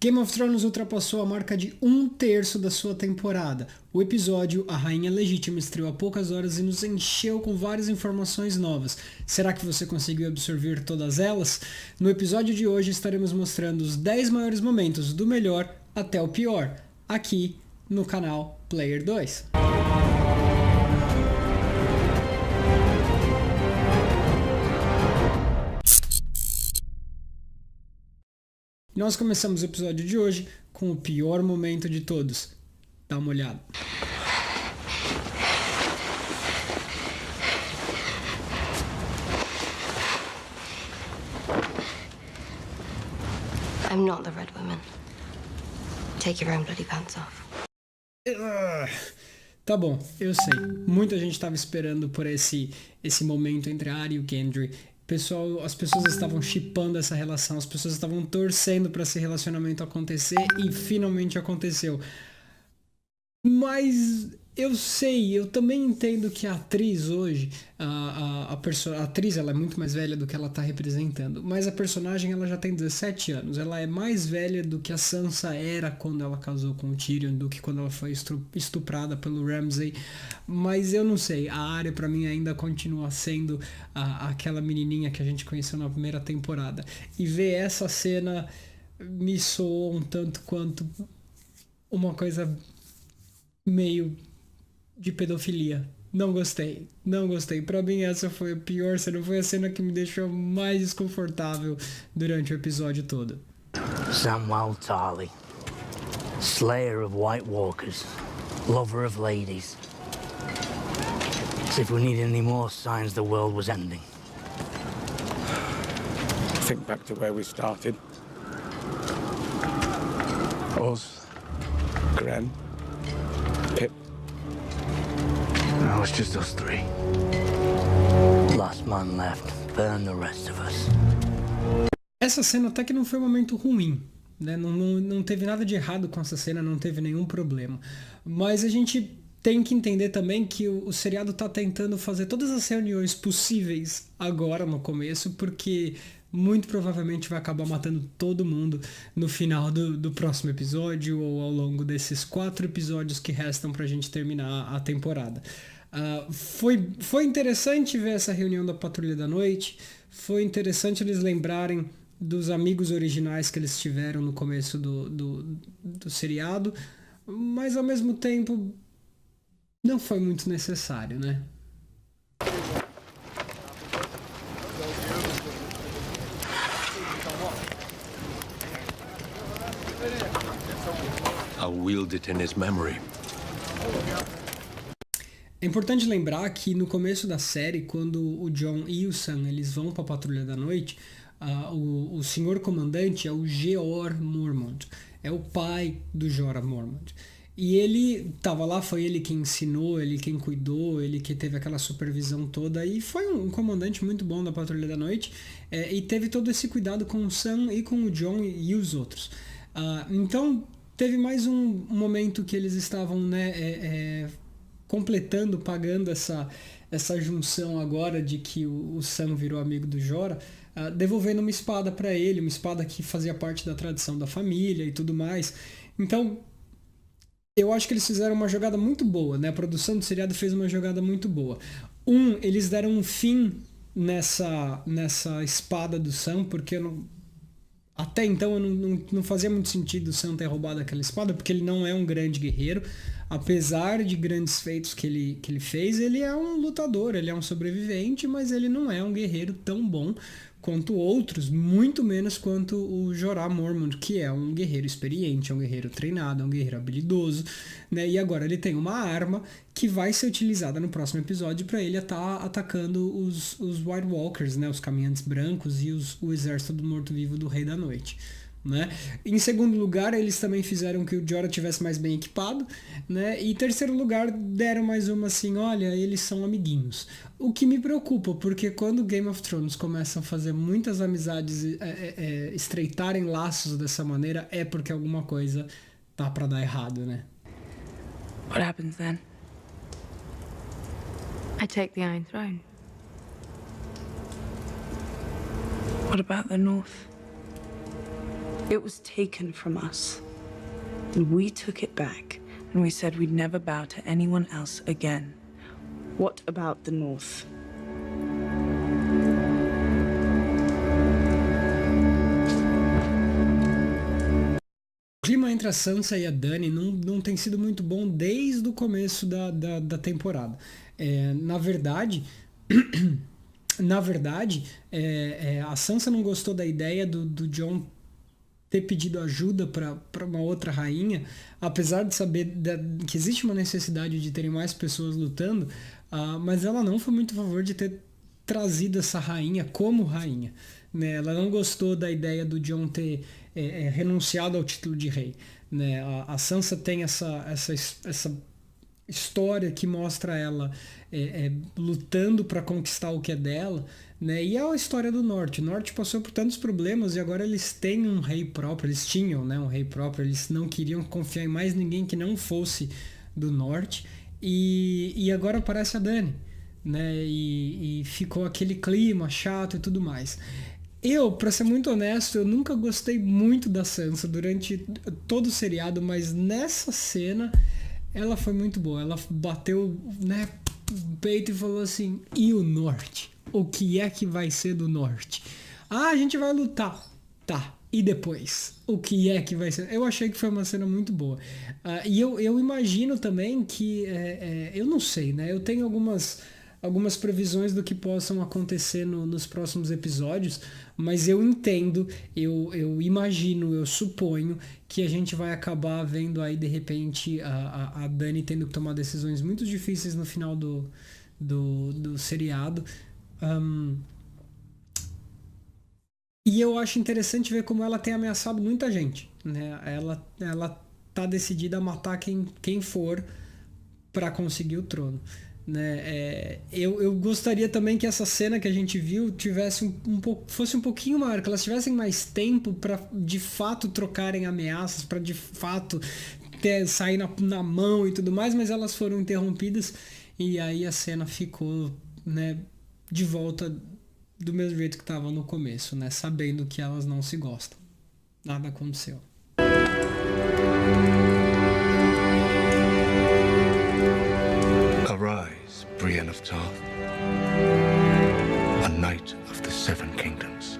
Game of Thrones ultrapassou a marca de 1/3 da sua temporada. O episódio A Rainha Legítima estreou há poucas horas e nos encheu com várias informações novas. Será que você conseguiu absorver todas elas? No episódio de hoje estaremos mostrando os 10 maiores momentos do melhor até o pior, aqui no canal Player 2. Nós começamos o episódio de hoje com o pior momento de todos. Dá uma olhada. I'm not the Red Woman. Take your own bloody pants off. Tá bom, eu sei. Muita gente estava esperando por esse momento entre a Arya e o Gendry. As pessoas estavam shippando essa relação, as pessoas estavam torcendo para esse relacionamento acontecer e finalmente aconteceu. Mas eu sei, eu também entendo que a atriz hoje, a atriz ela é muito mais velha do que ela está representando, mas a personagem ela já tem 17 anos, ela é mais velha do que a Sansa era quando ela casou com o Tyrion, do que quando ela foi estuprada pelo Ramsay, mas eu não sei, a Arya pra mim ainda continua sendo aquela menininha que a gente conheceu na primeira temporada, e ver essa cena me soou um tanto quanto uma coisa meio de pedofilia. Não gostei. Pra mim essa foi a pior cena, foi a cena que me deixou mais desconfortável durante o episódio todo. Samwell Tarly, slayer of White Walkers, lover of ladies. As if we needed any more signs the world was ending. Think back to where we started. Us, Gren, Pip. No, it's just us three. Last man left, burn the rest of us. Essa cena até que não foi um momento ruim, né? Não teve nada de errado com essa cena, não teve nenhum problema. Mas a gente tem que entender também que o seriado tá tentando fazer todas as reuniões possíveis agora no começo, porque muito provavelmente vai acabar matando todo mundo no final do próximo episódio ou ao longo desses 4 episódios que restam pra gente terminar a temporada. Foi interessante ver essa reunião da Patrulha da Noite, foi interessante eles lembrarem dos amigos originais que eles tiveram no começo do seriado, mas ao mesmo tempo não foi muito necessário, né? I'll wield it in his memory. É importante lembrar que no começo da série, quando o Jon e o Sam eles vão para a Patrulha da Noite, o senhor comandante é o Jeor Mormont, é o pai do Jorah Mormont. E ele estava lá, foi ele quem ensinou, ele quem cuidou, ele que teve aquela supervisão toda, e foi um comandante muito bom da Patrulha da Noite, e teve todo esse cuidado com o Sam e com o Jon e os outros. Então teve mais um momento que eles estavam, né, completando, pagando essa junção agora de que o Sam virou amigo do Jorah, devolvendo uma espada para ele, uma espada que fazia parte da tradição da família e tudo mais. Então eu acho que eles fizeram uma jogada muito boa, né? A produção do seriado fez uma jogada muito boa. Eles deram um fim nessa espada do Sam, porque até então não fazia muito sentido o Sam ter roubado aquela espada, porque ele não é um grande guerreiro. Apesar de grandes feitos que ele fez, ele é um lutador, ele é um sobrevivente, mas ele não é um guerreiro tão bom quanto outros, muito menos quanto o Jorah Mormont, que é um guerreiro experiente, é um guerreiro treinado, é um guerreiro habilidoso, né? E agora ele tem uma arma que vai ser utilizada no próximo episódio para ele estar atacando os White Walkers, né? Os caminhantes brancos e o exército do morto-vivo do Rei da Noite, né? Em segundo lugar, eles também fizeram que o Jorah tivesse mais bem equipado, né? E em terceiro lugar, deram mais uma assim, olha, eles são amiguinhos. O que me preocupa, porque quando Game of Thrones começam a fazer muitas amizades, estreitarem laços dessa maneira, é porque alguma coisa tá pra dar errado, né? What happens then? I take the Iron Throne. What about the North? It was taken from us. And we took it back. And we said we'd never bow to anyone else again. What about the North? O clima entre a Sansa e a Dany não tem sido muito bom desde o começo da temporada. Na verdade, a Sansa não gostou da ideia do Jon ter pedido ajuda para uma outra rainha, apesar de saber que existe uma necessidade de terem mais pessoas lutando, mas ela não foi muito a favor de ter trazido essa rainha como rainha, né? Ela não gostou da ideia do Jon ter renunciado ao título de rei, né? A Sansa tem essa história que mostra ela lutando para conquistar o que é dela, né? E é a história do Norte. O Norte passou por tantos problemas e agora eles têm um rei próprio. Eles tinham, né, um rei próprio. Eles não queriam confiar em mais ninguém que não fosse do Norte. E agora aparece a Dany, né? E ficou aquele clima chato e tudo mais. Eu, pra ser muito honesto, eu nunca gostei muito da Sansa durante todo o seriado, mas nessa cena ela foi muito boa. Ela bateu, né, no peito e falou assim: e o Norte? O que é que vai ser do Norte? A gente vai lutar. Tá, e depois? O que é que vai ser? Eu achei que foi uma cena muito boa. E eu imagino também que... eu não sei, né? Eu tenho algumas previsões do que possam acontecer nos próximos episódios, mas eu entendo, eu imagino, eu suponho que a gente vai acabar vendo aí, de repente, a Dany tendo que tomar decisões muito difíceis no final do seriado. E eu acho interessante ver como ela tem ameaçado muita gente, né? Ela tá decidida a matar quem for para conseguir o trono, né? Eu gostaria também que essa cena que a gente viu tivesse fosse um pouquinho maior, que elas tivessem mais tempo para de fato trocarem ameaças, para de fato sair na mão e tudo mais, mas elas foram interrompidas e aí a cena ficou, né, de volta do mesmo jeito que estava no começo, né? Sabendo que elas não se gostam. Nada aconteceu. Arise, Brienne of Tarth, a knight of the Seven Kingdoms.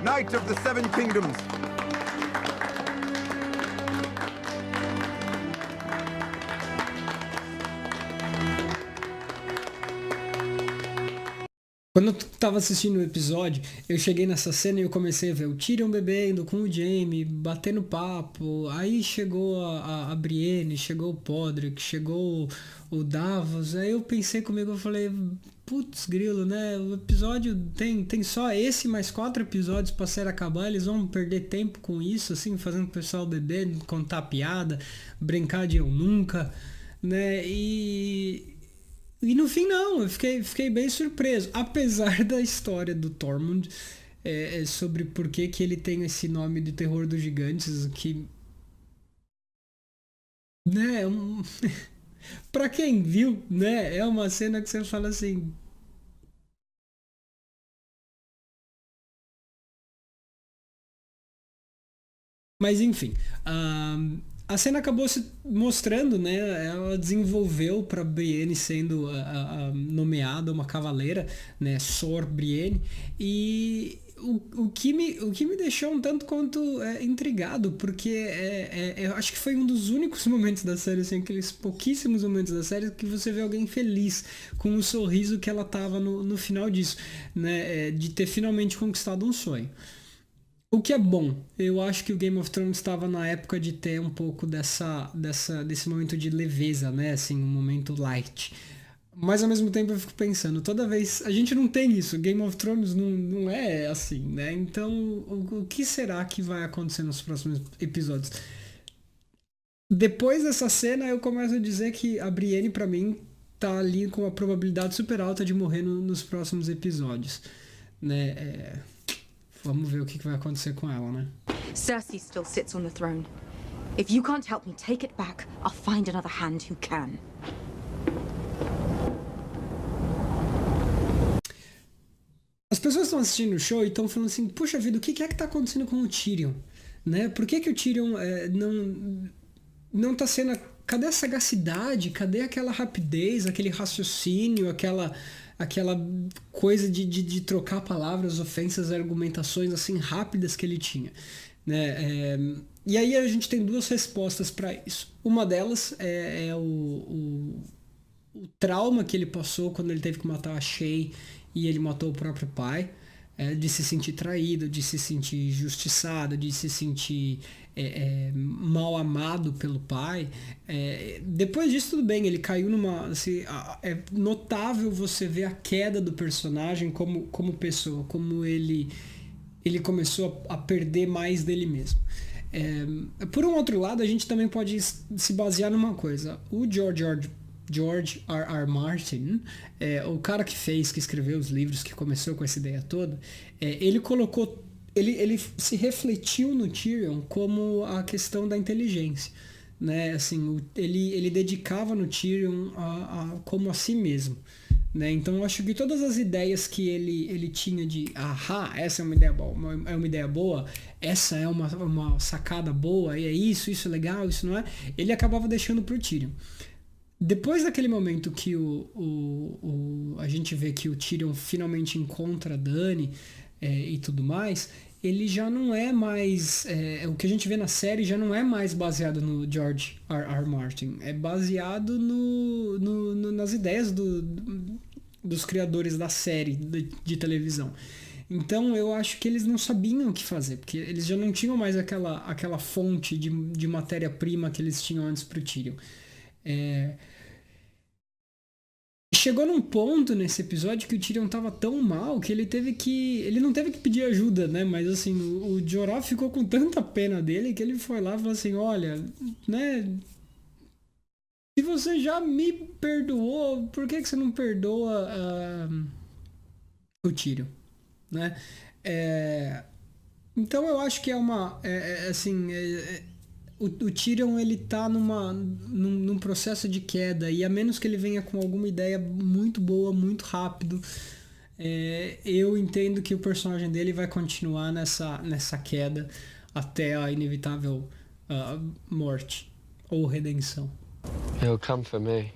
Knight of the Seven Kingdoms. Quando eu tava assistindo o episódio, eu cheguei nessa cena e eu comecei a ver o Tyrion bebendo com o Jaime, batendo papo, aí chegou a Brienne, chegou o Podrick, chegou o Davos, aí eu pensei comigo, eu falei, putz, grilo, né, o episódio tem só esse mais 4 episódios pra série acabar, eles vão perder tempo com isso, assim, fazendo o pessoal beber, contar piada, brincar de eu nunca, né, E no fim não, eu fiquei bem surpreso, apesar da história do Tormund, sobre por que ele tem esse nome de Terror dos Gigantes, que, né, pra quem viu, né, é uma cena que você fala assim... Mas enfim, a cena acabou se mostrando, né? Ela desenvolveu para Brienne sendo nomeada uma cavaleira, né? Sor Brienne. E o que me deixou um tanto quanto intrigado, porque eu acho que foi um dos únicos momentos da série, assim, aqueles pouquíssimos momentos da série que você vê alguém feliz com o sorriso que ela tava no final disso, né? De ter finalmente conquistado um sonho. O que é bom, eu acho que o Game of Thrones estava na época de ter um pouco desse momento de leveza, né? Assim, um momento light. Mas ao mesmo tempo eu fico pensando, toda vez... A gente não tem isso, Game of Thrones não é assim, né? Então, o que será que vai acontecer nos próximos episódios? Depois dessa cena, eu começo a dizer que a Brienne, pra mim, tá ali com a probabilidade super alta de morrer nos próximos episódios, né? Vamos ver o que vai acontecer com ela, né? Cersei still sits on the throne. If you can't help me take it back, I'll find another hand who can. As pessoas estão assistindo o show e estão falando assim, puxa vida, o que é que tá acontecendo com o Tyrion? Né? Por que o Tyrion não tá sendo... Cadê a sagacidade? Cadê aquela rapidez, aquele raciocínio, aquela coisa de trocar palavras, ofensas, argumentações assim rápidas que ele tinha? Né? E aí a gente tem duas respostas para isso. Uma delas é o trauma que ele passou quando ele teve que matar a Shae e ele matou o próprio pai, de se sentir traído, de se sentir injustiçado, de se sentir mal amado pelo pai. Depois disso tudo bem, ele caiu numa... Assim, é notável você ver a queda do personagem como pessoa, como ele começou a perder mais dele mesmo. Por um outro lado, a gente também pode se basear numa coisa. O George R.R. Martin, o cara que escreveu os livros, que começou com essa ideia toda, ele se refletiu no Tyrion como a questão da inteligência, né? Assim, ele dedicava no Tyrion como a si mesmo, né? Então eu acho que todas as ideias que ele tinha de essa é uma ideia boa, essa é uma sacada boa, e é isso é legal, isso não é, ele acabava deixando pro Tyrion. Depois daquele momento que a gente vê que o Tyrion finalmente encontra a Dany e tudo mais, ele já não é mais... o que a gente vê na série já não é mais baseado no George R.R. Martin. É baseado nas ideias dos criadores da série de televisão. Então eu acho que eles não sabiam o que fazer, porque eles já não tinham mais aquela fonte de matéria-prima que eles tinham antes pro Tyrion. Chegou num ponto nesse episódio que o Tyrion tava tão mal que ele não teve que pedir ajuda, né? Mas assim, o Jorah ficou com tanta pena dele que ele foi lá e falou assim, olha, né? Se você já me perdoou, por que você não perdoa o Tyrion, né? Então eu acho que o Tyrion, ele tá num processo de queda, e a menos que ele venha com alguma ideia muito boa, muito rápido, eu entendo que o personagem dele vai continuar nessa queda até a inevitável morte ou redenção. He'll come for me.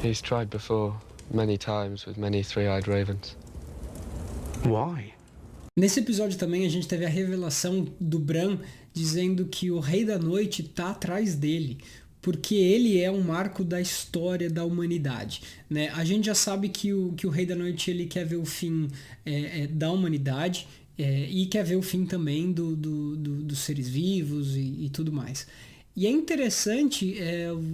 He's tried before, many times, with many three-eyed ravens. Why? Nesse episódio também a gente teve a revelação do Bran dizendo que o Rei da Noite tá atrás dele, porque ele é um marco da história da humanidade, né? A gente já sabe que o Rei da Noite, ele quer ver o fim da humanidade, e quer ver o fim também dos seres vivos e tudo mais. E é interessante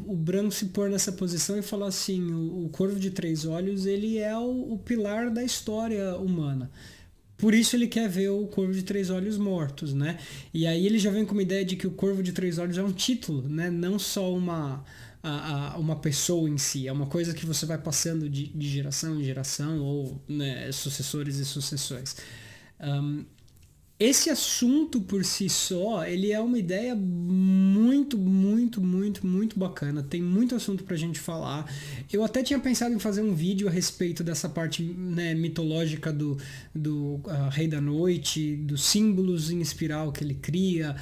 o Bran se pôr nessa posição e falar assim, o Corvo de Três Olhos, ele é o pilar da história humana. Por isso ele quer ver o Corvo de Três Olhos mortos, né? E aí ele já vem com uma ideia de que o Corvo de Três Olhos é um título, né? Não só uma pessoa em si. É uma coisa que você vai passando de geração em geração, ou, né, sucessores e sucessões. Esse assunto por si só, ele é uma ideia muito, muito, muito, muito bacana. Tem muito assunto pra gente falar. Eu até tinha pensado em fazer um vídeo a respeito dessa parte, né, mitológica do Rei da Noite, dos símbolos em espiral que ele cria,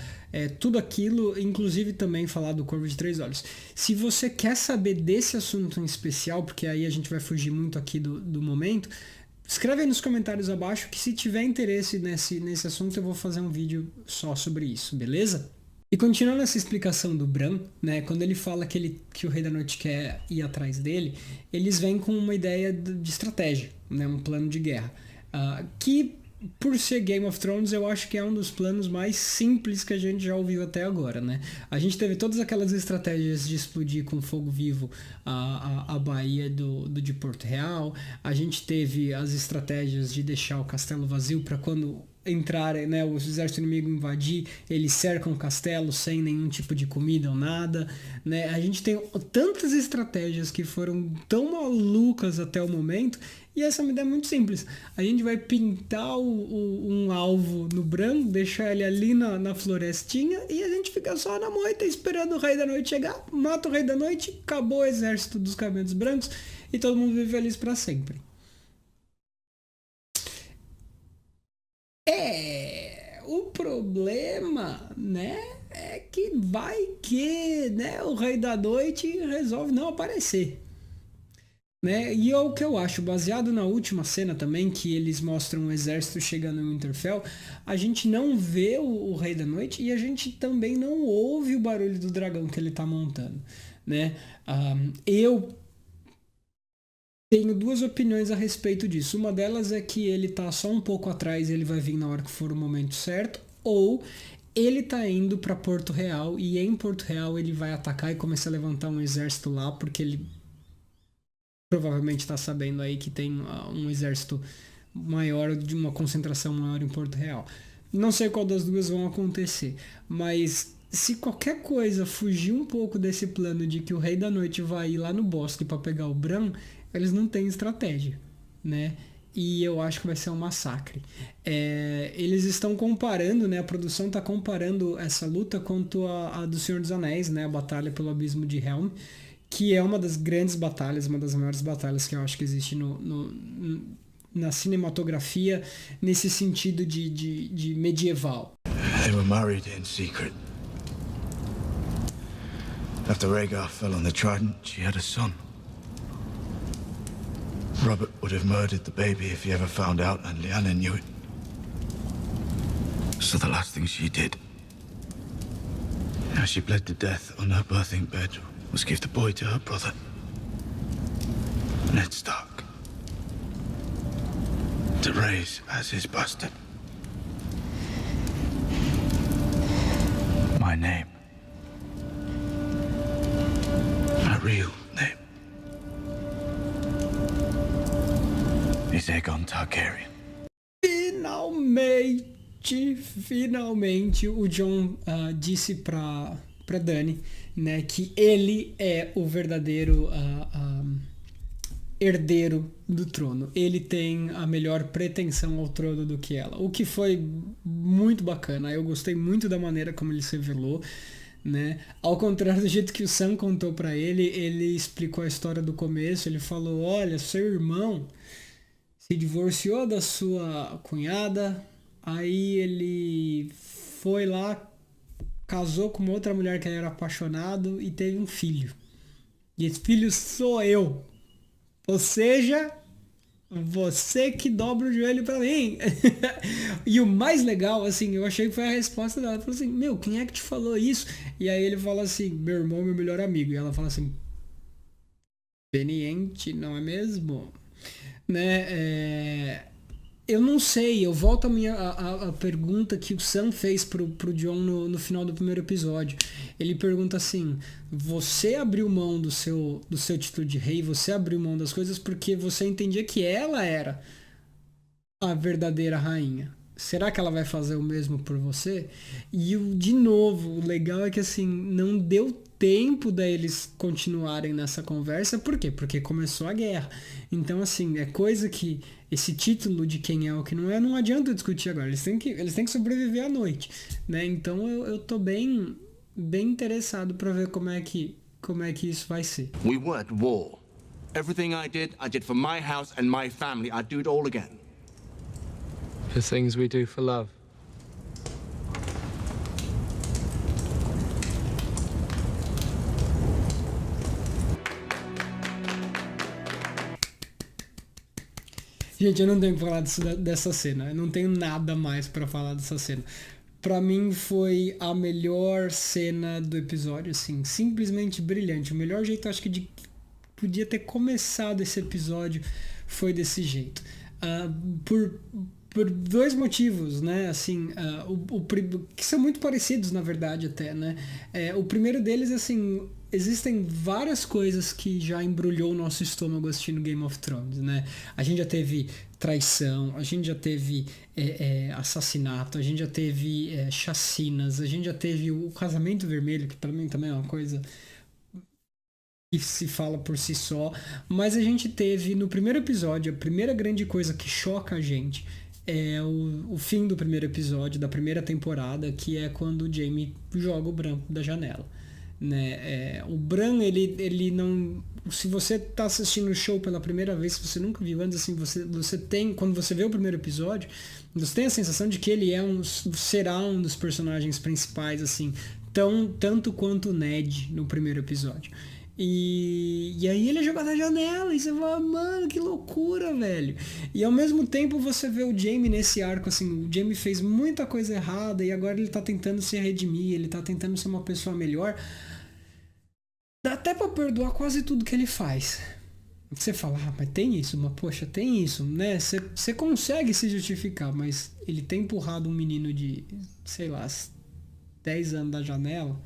tudo aquilo, inclusive também falar do Corvo de Três Olhos. Se você quer saber desse assunto em especial, porque aí a gente vai fugir muito aqui do momento, escreve aí nos comentários abaixo que, se tiver interesse nesse assunto, eu vou fazer um vídeo só sobre isso, beleza? E continuando essa explicação do Bran, né, quando ele fala que o Rei da Noite quer ir atrás dele, eles vêm com uma ideia de estratégia, né, um plano de guerra, que, por ser Game of Thrones, eu acho que é um dos planos mais simples que a gente já ouviu até agora, né? A gente teve todas aquelas estratégias de explodir com fogo vivo a baía de Porto Real, a gente teve as estratégias de deixar o castelo vazio para quando entrarem, né, o exército inimigo invadir, eles cercam o castelo sem nenhum tipo de comida ou nada, né? A gente tem tantas estratégias que foram tão malucas até o momento, e essa ideia é muito simples. A gente vai pintar um alvo no branco, deixar ele ali na florestinha, e a gente fica só na moita esperando o Rei da Noite chegar, mata o Rei da Noite, acabou o exército dos Caminhos Brancos e todo mundo vive feliz para sempre. O problema, né, é que vai que, né, o Rei da Noite resolve não aparecer, né? E é o que eu acho, baseado na última cena também, que eles mostram o exército chegando em Winterfell, a gente não vê o Rei da Noite e a gente também não ouve o barulho do dragão que ele tá montando, né? Eu tenho duas opiniões a respeito disso. Uma delas é que ele tá só um pouco atrás e ele vai vir na hora que for o momento certo, ou ele tá indo para Porto Real e em Porto Real ele vai atacar e começar a levantar um exército lá, porque ele provavelmente tá sabendo aí que tem um exército maior, de uma concentração maior em Porto Real. Não sei qual das duas vão acontecer, mas se qualquer coisa fugir um pouco desse plano de que o Rei da Noite vai ir lá no bosque para pegar o Bran, eles não têm estratégia, né? E eu acho que vai ser um massacre. Eles estão comparando, né? A produção está comparando essa luta quanto a do Senhor dos Anéis, né? A Batalha pelo Abismo de Helm, que é uma das grandes batalhas, uma das maiores batalhas que eu acho que existe na cinematografia, nesse sentido de medieval. They were married in secret. After Rhaegar fell on the Trident, she had a son. Robert would have murdered the baby if he ever found out, and Lyanna knew it. So the last thing she did, as she bled to death on her birthing bed, was give the boy to her brother, Ned Stark, to raise as his bastard. My name. My real name is Aegon Targaryen. Finalmente o Jon disse pra Dany, né, que ele é o verdadeiro herdeiro do trono. Ele tem a melhor pretensão ao trono do que ela, o que foi muito bacana. Eu gostei muito da maneira como ele se revelou, né? Ao contrário do jeito que o Sam contou pra ele, ele explicou a história do começo. Ele falou: olha, seu irmão se divorciou da sua cunhada, aí ele foi lá, casou com uma outra mulher que ele era apaixonado e teve um filho. E esse filho sou eu. Ou seja, você que dobra o joelho pra mim. E o mais legal, assim, eu achei que foi a resposta dela. Ela falou assim: meu, quem é que te falou isso? E aí ele fala assim: meu irmão, meu melhor amigo. E ela fala assim: conveniente, não é mesmo? Né? Eu não sei, eu volto a pergunta que o Sam fez pro Jon no final do primeiro episódio. Ele pergunta assim: você abriu mão do seu título de rei, você abriu mão das coisas porque você entendia que ela era a verdadeira rainha. Será que ela vai fazer o mesmo por você? E de novo, o legal é que assim, não deu tempo deles continuarem nessa conversa. Por quê? Porque começou a guerra. Então assim, é coisa que esse título de quem é ou que não adianta discutir agora. Eles têm que sobreviver à noite, né? Então eu tô bem interessado para ver como é que isso vai ser. We were at war. Everything I did for my house and my family. I'd do it all again. The things we do for love. Gente, eu não tenho que falar dessa cena. Eu não tenho nada mais pra falar dessa cena. Pra mim foi a melhor cena do episódio, assim, simplesmente brilhante. O melhor jeito, acho que de podia ter começado esse episódio foi desse jeito. Por dois motivos, né? Assim, que são muito parecidos, na verdade, até, né? O primeiro deles, assim, existem várias coisas que já embrulhou o nosso estômago assistindo Game of Thrones, né? A gente já teve traição, a gente já teve assassinato, a gente já teve chacinas, a gente já teve o casamento vermelho, que pra mim também é uma coisa que se fala por si só, mas a gente teve no primeiro episódio, a primeira grande coisa que choca a gente é o fim do primeiro episódio da primeira temporada, que é quando o Jaime joga o Bran da janela, né? O Bran, ele não... Se você tá assistindo o show pela primeira vez, se você nunca viu antes, assim, você tem... Quando você vê o primeiro episódio, você tem a sensação de que ele será um dos personagens principais, assim, tanto quanto o Ned no primeiro episódio. E aí ele é jogado da janela e você fala, mano, que loucura, velho. E ao mesmo tempo você vê o Jaime nesse arco, assim, o Jaime fez muita coisa errada e agora ele tá tentando se redimir, ele tá tentando ser uma pessoa melhor. Dá até pra perdoar quase tudo que ele faz. Você fala, mas tem isso, mas poxa, tem isso, né? Você consegue se justificar, mas ele tem empurrado um menino de, sei lá, 10 anos da janela.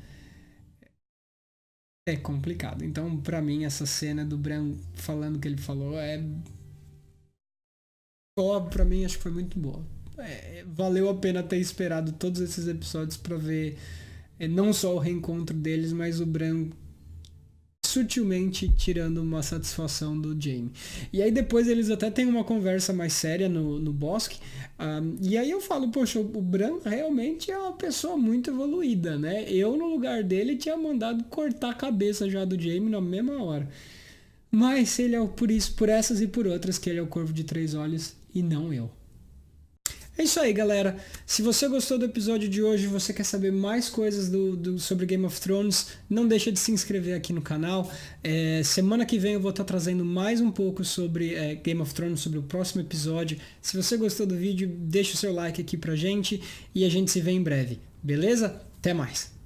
É complicado. Então, pra mim, essa cena do Bran falando o que ele falou pra mim, acho que foi muito boa. Valeu a pena ter esperado todos esses episódios pra ver não só o reencontro deles, mas o Bran sutilmente tirando uma satisfação do Jaime. E aí depois eles até têm uma conversa mais séria no bosque. E aí eu falo, poxa, o Bran realmente é uma pessoa muito evoluída, né? Eu, no lugar dele, tinha mandado cortar a cabeça já do Jaime na mesma hora. Mas ele é por essas e por outras que ele é o Corvo de Três Olhos e não eu. É isso aí, galera. Se você gostou do episódio de hoje, você quer saber mais coisas sobre Game of Thrones, não deixa de se inscrever aqui no canal. Semana que vem eu vou estar trazendo mais um pouco sobre Game of Thrones, sobre o próximo episódio. Se você gostou do vídeo, deixa o seu like aqui pra gente e a gente se vê em breve. Beleza? Até mais!